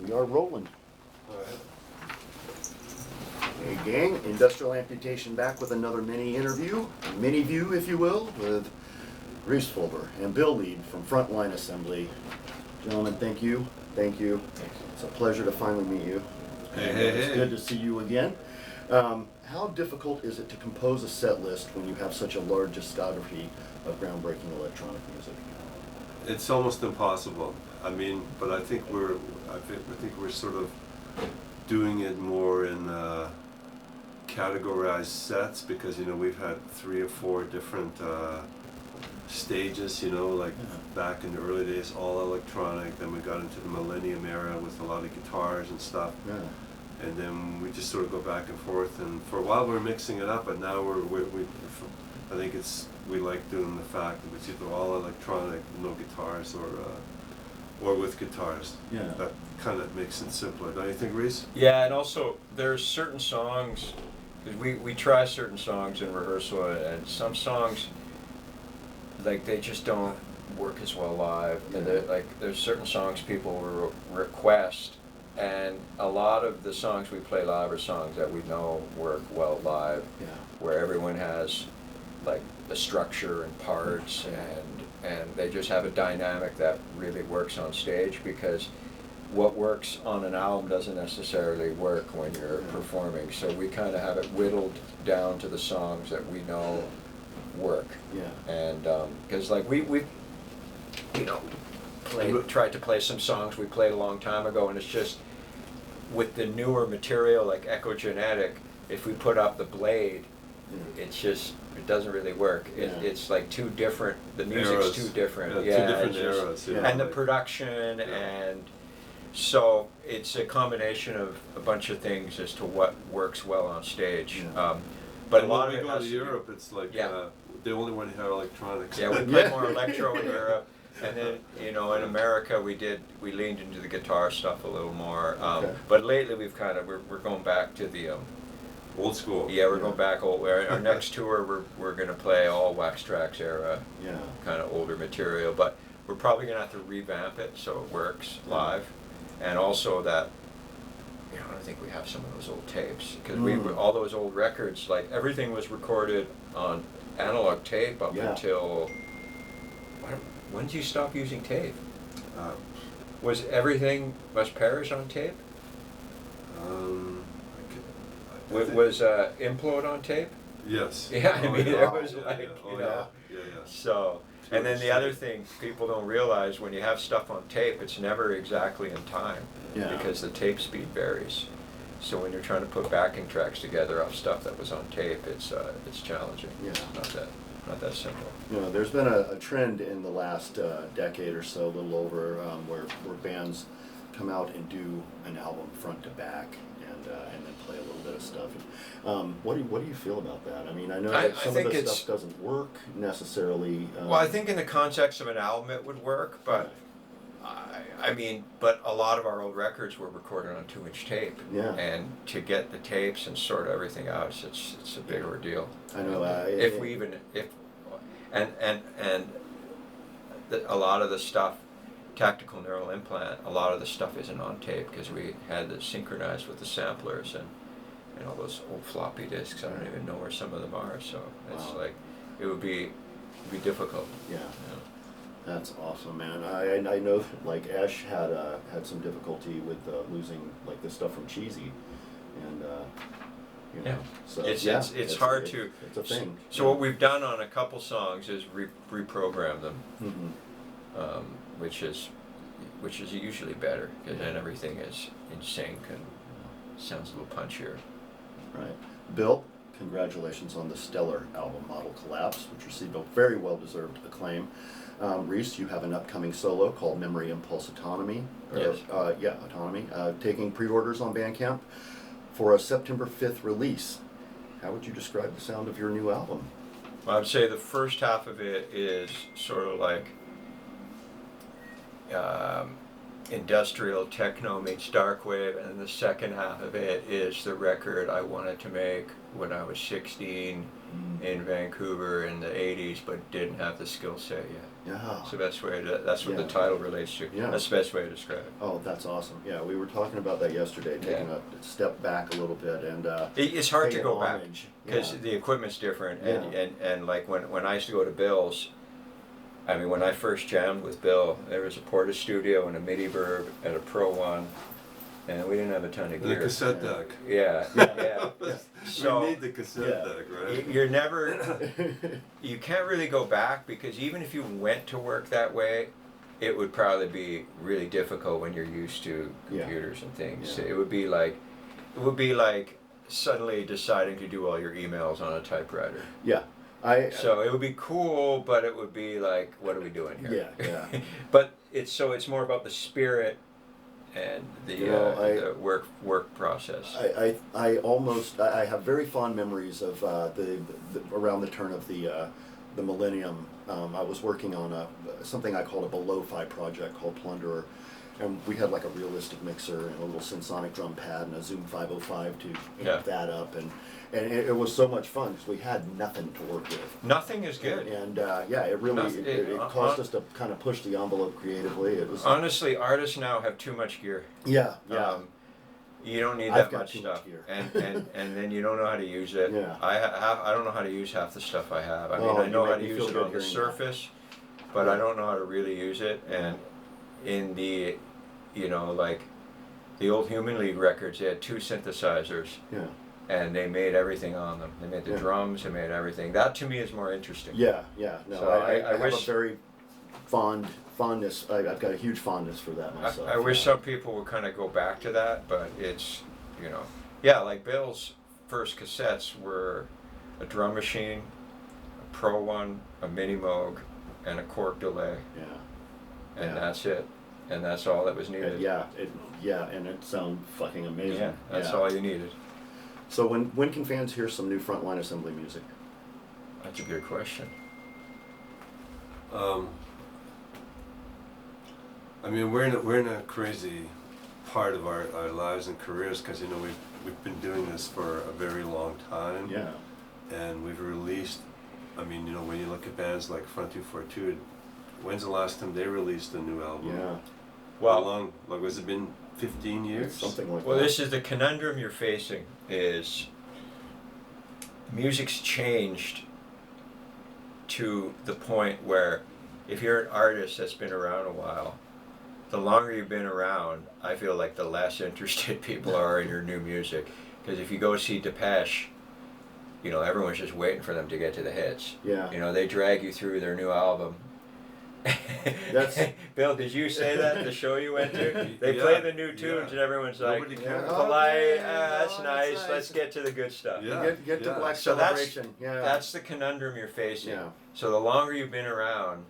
We are rolling. All right. Hey gang, Industrial Amputation back with another mini interview, mini view if you will, with Reese Fulber and Bill Lead from Frontline Assembly. Gentlemen, thank you. Thank you. It's a pleasure to finally meet you. It's good to see you again. How difficult is it to compose a set list when you have such a large discography of groundbreaking electronic music? It's almost impossible. I mean, but I think we're sort of doing it more in categorized sets because we've had 3 or 4 different stages. Like back in the early days, all electronic. Then we got into the Millennium era with a lot of guitars and stuff. Yeah. And then we just sort of go back and forth. And for a while we were mixing it up, but now I think we like doing the fact that it's either all electronic, no guitars, or with guitars. Yeah. That kind of makes it simpler, don't you think, Reese? Yeah, and also there's certain songs, because we try certain songs in rehearsal, and some songs, like, they just don't work as well live. And there's certain songs people will request, and a lot of the songs we play live are songs that we know work well live, where everyone has like the structure and parts, and they just have a dynamic that really works on stage, because what works on an album doesn't necessarily work when you're performing. So we kind of have it whittled down to the songs that we know work. Yeah. And because like we tried to play some songs we played a long time ago, and it's just with the newer material like Echogenetic, if we put up the Blade, it doesn't really work. It's like too different. The music's Eras. too different. Two different eras. And the production, and so it's a combination of a bunch of things as to what works well on stage. But a lot of when it we go has to to do- Europe, it's like they only want to hear electronics. Yeah, we play more electro in Europe, and then in America we leaned into the guitar stuff a little more. But lately we're going back to the Old school. Yeah, we're going back old. Our next tour we're going to play all Wax Trax era, kind of older material. But we're probably going to have to revamp it so it works live, and also that. I think we have some of those old tapes, because all those old records, like everything was recorded on analog tape up until. When did you stop using tape? Was everything West Parish on tape? Was Implode on tape? Yes. Yeah, I mean, there was Yeah. So, and then the other thing people don't realize, when you have stuff on tape, it's never exactly in time, because the tape speed varies. So when you're trying to put backing tracks together off stuff that was on tape, it's challenging. Yeah. It's not that simple. There's been a trend in the last decade or so, a little over, where bands come out and do an album front to back, and then play a little bit of stuff. What do you feel about that? I mean, I know that some of the stuff doesn't work necessarily. Well, I think in the context of an album it would work, but but a lot of our old records were recorded on 2-inch tape, and to get the tapes and sort everything out, it's a big ordeal. I know. A lot of the stuff, Tactical Neural Implant, a lot of the stuff isn't on tape because we had it synchronized with the samplers and all those old floppy disks. I don't even know where some of them are, so it's like it would be difficult. Yeah. That's awesome, man. I know that, like, Ash had some difficulty with losing like this stuff from Cheesy, and so it's hard to. It's a thing. So what we've done on a couple songs is reprogram them, which is usually better, because then everything is in sync and sounds a little punchier. Right, Bill. Congratulations on the stellar album Model Collapse, which received a very well-deserved acclaim. Reese, you have an upcoming solo called Memory Impulse Autonomy. Autonomy. Taking pre-orders on Bandcamp for a September 5th release. How would you describe the sound of your new album? Well, I'd say the first half of it is sort of like industrial techno meets dark wave, and the second half of it is the record I wanted to make when I was 16 in Vancouver in the 80s, but didn't have the skill set yet. Yeah. That's the best way to, that's what Yeah. the title relates to. Yeah. That's the best way to describe it. Oh, that's awesome. Yeah, we were talking about that yesterday, taking Yeah. a step back a little bit and It's hard to paying go back homage. because Yeah. the equipment's different, and, Yeah. and like when I used to go to Bill's, I mean, when I first jammed with Bill, there was a Porta Studio and a MIDI Verb and a Pro One, and we didn't have a ton of And the gear. cassette Yeah. deck. Yeah, yeah. So we need the cassette Yeah. deck, right? you're never, you can't really go back because even if you went to work that way, it would probably be really difficult when you're used to Yeah. computers and things. Yeah. It would be like suddenly deciding to do all your emails on a typewriter. Yeah. I So it would be cool, but it would be like, what are we doing here? Yeah, yeah. But it's more about the spirit and the, You know, the work process. I almost I have very fond memories of the around the turn of the millennium. I was working on something I called a below-fi project called Plunderer, and we had like a realistic mixer and a little Synsonic drum pad and a Zoom 505 to Yeah. amp that up, and it was so much fun because we had nothing to work with. Nothing is good. And yeah, it really it caused us to kind of push the envelope creatively. It was Honestly, artists now have too much gear. yeah. You don't need I've that got much too much stuff, gear. and then you don't know how to use it. Yeah. I don't know how to use half the stuff I have. I mean, Oh, I know you how make to me use feel it good on the hearing that. surface, but I don't know how to really use it. And in the, like the old Human League records, they had 2 synthesizers, Yeah. and they made everything on them. They made the Yeah. drums, they made everything. That to me is more interesting. Yeah, yeah. No, So I I have wish- a very fondness. I've got a huge fondness for that myself. I wish yeah. some people would kind of go back to that, but it's, yeah, like Bill's first cassettes were a drum machine, a Pro One, a Mini Moog, and a Korg delay, Yeah, and Yeah. that's it, and that's all that was needed. and it sounds fucking amazing. Yeah, that's Yeah. all you needed. So when can fans hear some new Frontline Assembly music? That's a good question. I mean, we're in a crazy part of our lives and careers because we've been doing this for a very long time. Yeah, And we've released. I mean, when you look at bands like Front 242, when's the last time they released a new album? yeah. How Well, long? Like, has it been 15 years? Something like well, that. this is the conundrum you're facing. Is music's changed to the point where if you're an artist that's been around a while, the longer you've been around, I feel like the less interested people are in your new music. Because if you go see Depeche, everyone's just waiting for them to get to the hits. Yeah. They drag you through their new album. That's- Bill, did you say that at the show you went to? They Yeah, play the new tunes yeah. and everyone's like, Nobody Yeah. cares. polite, Okay, that's oh, nice, that's let's nice. get to the good stuff. Yeah. Get to yeah. Black So that's- Celebration. Yeah. That's the conundrum you're facing. Yeah. So the longer you've been around,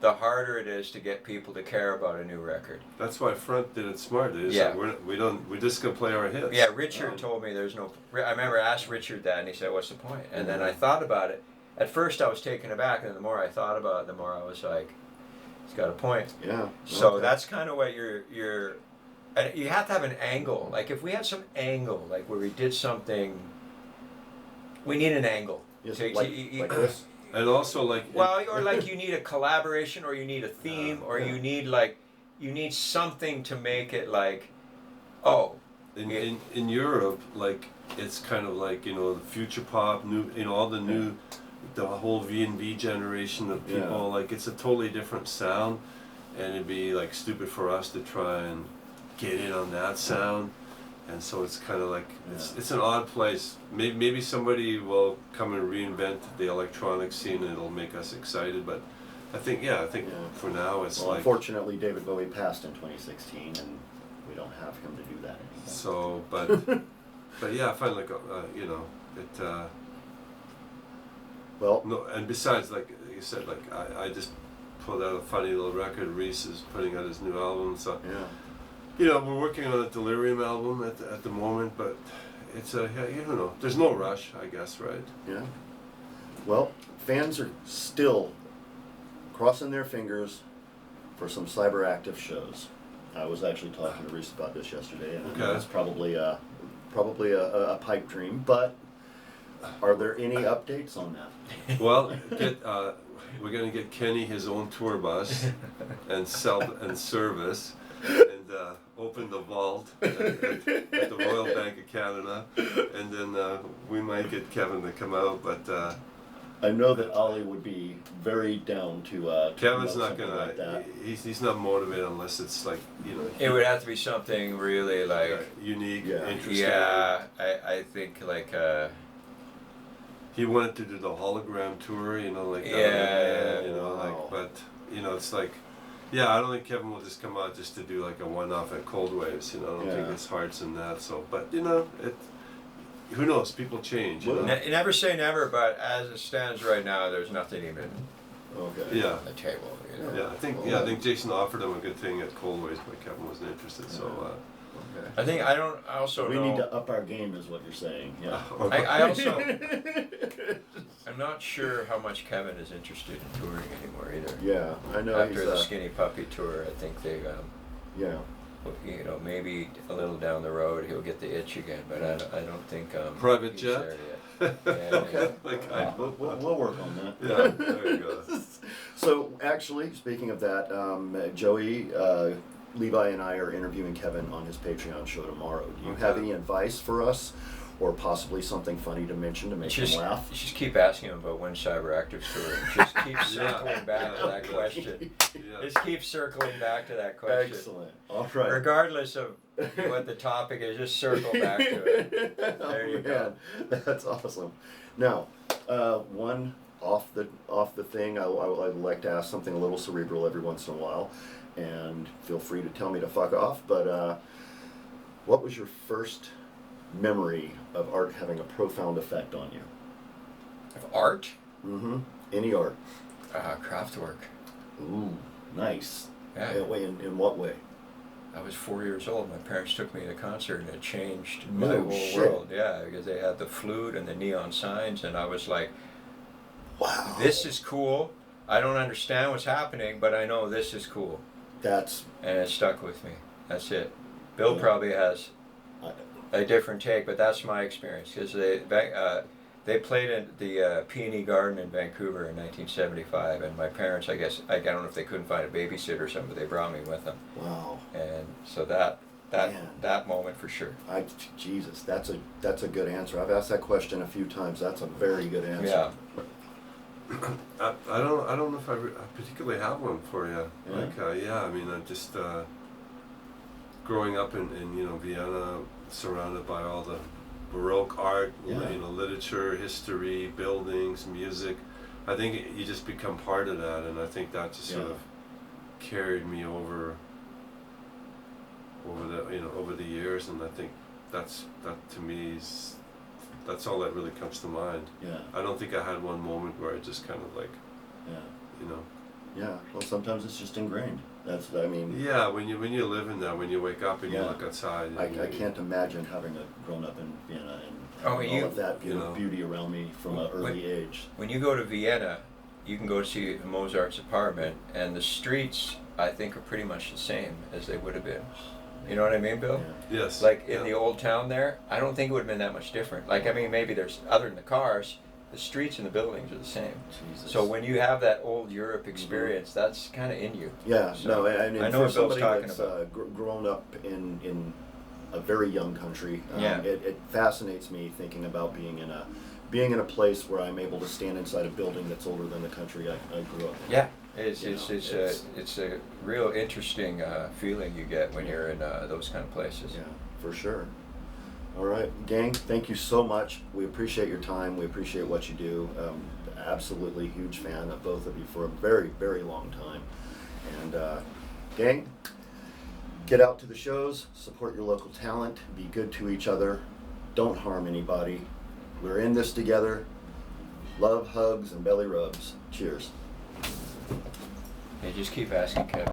the harder it is to get people to care about a new record. That's why Front did it smart. It's Yeah. like we're just gonna play our hits. Yeah, Richard Um, told me there's no. I remember I asked Richard that, and he said, "What's the point?" And then I thought about it. At first, I was taken aback, and the more I thought about it, the more I was like, "He's got a point." Yeah. So Okay. that's kind of what you're. And you have to have an angle. Like if we had some angle, like where we did something, we need an angle. Just To- like, you- like this. And also like. Well, or like you need a collaboration, or you need a theme, or Yeah. you need something to make it like, oh, In Europe, like it's kind of like the future pop, new, all the new, the whole V&V generation of people. Yeah. Like it's a totally different sound, and it'd be like stupid for us to try and get in on that sound. And so it's kind of like it's an odd place. Maybe somebody will come and reinvent the electronic scene, and it'll make us excited. But I think Yeah. for now it's Well, like. unfortunately, David Bowie passed in 2016, and we don't have him to do that anymore. So, but yeah, I find like it. Well, No, and besides, like you said, like I just pulled out a funny little record. Reese is putting out his new album, so yeah. we're working on a Delirium album at the moment, but it's there's no rush, I guess, right? Yeah. Well, fans are still crossing their fingers for some cyber active shows. I was actually talking to Reese about this yesterday, and Okay. it's probably a pipe dream. But are there any updates on that? Well, we're gonna get Kenny his own tour bus and service and open the vault at the Royal Bank of Canada, and then we might get Kevin to come out, but I know that Ollie would be very down to Kevin's promote not something gonna. like that. He's not motivated unless it's like It would have to be something really like, unique, Yeah. interesting. yeah, I think like, He wanted to do the hologram tour, like that. Yeah. Wow. but it's like, yeah, I don't think Kevin will just come out just to do like a one-off at Cold Waves. I don't think Yeah. his heart's in that. So, but who knows? People change. Well, never say never, but as it stands right now, there's nothing even Okay. Yeah. on the table. Yeah, I think Jason offered him a good thing at Cold Waves, but Kevin wasn't interested. So, Okay. I also We know. need to up our game, is what you're saying. Yeah. I also, I'm not sure how much Kevin is interested in touring anymore either. Yeah, I know After he's. the Skinny Puppy tour, I think they, Yeah. maybe a little down the road he'll get the itch again, but I don't think Private he's jet? there yet. Yeah, Okay. Like We'll work on that. Yeah, there you go. So actually, speaking of that, Joey, Levi, and I are interviewing Kevin on his Patreon show tomorrow. Do you have Okay. any advice for us, or possibly something funny to mention to make Just, him laugh? just keep asking him about when Cyberactive's touring. Just keep circling back to that question. Yeah. Just keep circling back to that question. Excellent. All right. Regardless of what the topic is, just circle back to it. There you go. Man, that's awesome. Now, one off the thing, I'd like to ask something a little cerebral every once in a while, and feel free to tell me to fuck off. But what was your first memory of art having a profound effect on you? Of art? Mm-hmm. Any art? Craft work. Ooh, nice. Yeah. In what way? I was 4 years old. My parents took me to a concert and it changed No my whole shit. world. Yeah, because they had the flute and the neon signs, and I was like, Wow. this is cool. I don't understand what's happening, but I know this is cool. That's. And it stuck with me. That's it. Bill Yeah. probably has I, a different take, but that's my experience. Because they played at the Peony Garden in Vancouver in 1975, and my parents, I guess, I don't know if they couldn't find a babysitter or something, but they brought me with them. wow. And so that Man. moment for sure. Jesus, that's a good answer. I've asked that question a few times. That's a very good answer. Yeah. I don't know if I particularly have one for you. Yeah? Like, I mean, I just growing up in Vienna, surrounded by all the Baroque art, Yeah. literature, history, buildings, music. I think you just become part of that, and I think that just sort Yeah. of carried me over the years, and I think that to me that's all that really comes to mind. Yeah. I don't think I had one moment where I just kind of like, Yeah. Yeah. Well, sometimes it's just ingrained. yeah, when you live in that, when you wake up and you Yeah. look outside. and I you- can't imagine having grown up in Vienna and Oh, having you- all of that you know. beauty around me from an early age. When you go to Vienna, you can go see Mozart's apartment, and the streets, I think, are pretty much the same as they would have been. You know what I mean, Bill? Yeah. Yes. Like in yeah. the old town there, I don't think it would have been that much different. Like, I mean, maybe there's, other than the cars, the streets and the buildings are the same. Jesus. So when you have that old Europe experience, that's kind of in you. Yeah. So, No. And I know for what Bill's somebody talking that's about. grown up in a very young country, Yeah. it fascinates me thinking about being in a place where I'm able to stand inside a building that's older than the country I grew up in. Yeah, it's You it's know, it's, it's a real interesting feeling you get when you're in those kind of places. Yeah, for sure. All right, gang, thank you so much. We appreciate your time. We appreciate what you do. Absolutely huge fan of both of you for a very, very long time. And gang, get out to the shows, support your local talent, be good to each other, don't harm anybody. We're in this together. Love, hugs, and belly rubs. Cheers. You just keep asking Kevin.